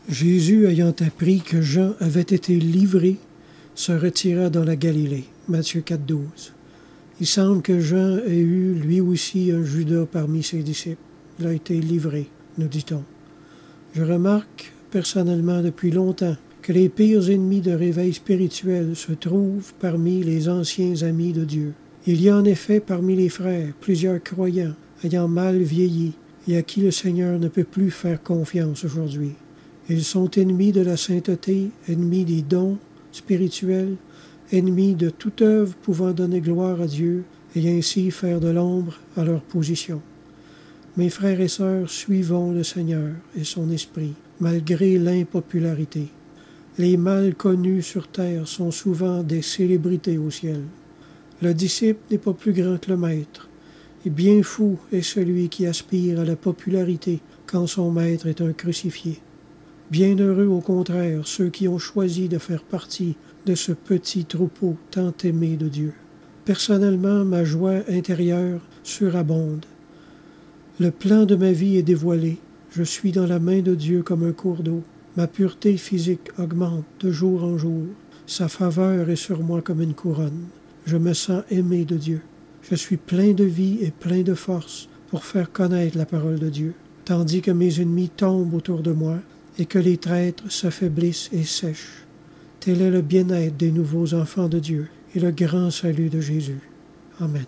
Jésus, ayant appris que Jean avait été livré, se retira dans la Galilée. Matthieu 4,12. Il semble que Jean ait eu lui aussi un Judas parmi ses disciples. Il a été livré, nous dit-on. Je remarque personnellement depuis longtemps que les pires ennemis de réveil spirituel se trouvent parmi les anciens amis de Dieu. Il y a en effet parmi les frères plusieurs croyants ayant mal vieilli et à qui le Seigneur ne peut plus faire confiance aujourd'hui. Ils sont ennemis de la sainteté, ennemis des dons spirituels, ennemis de toute œuvre pouvant donner gloire à Dieu et ainsi faire de l'ombre à leur position. Mes frères et sœurs, suivons le Seigneur et son esprit, malgré l'impopularité. Les mal connus sur terre sont souvent des célébrités au ciel. Le disciple n'est pas plus grand que le maître, et bien fou est celui qui aspire à la popularité quand son maître est un crucifié. Bienheureux au contraire ceux qui ont choisi de faire partie de ce petit troupeau tant aimé de Dieu. Personnellement, ma joie intérieure surabonde. Le plan de ma vie est dévoilé. Je suis dans la main de Dieu comme un cours d'eau. Ma pureté physique augmente de jour en jour. Sa faveur est sur moi comme une couronne. Je me sens aimé de Dieu. Je suis plein de vie et plein de force pour faire connaître la parole de Dieu, tandis que mes ennemis tombent autour de moi et que les traîtres s'affaiblissent et sèchent. Tel est le bien-être des nouveaux enfants de Dieu et le grand salut de Jésus. Amen.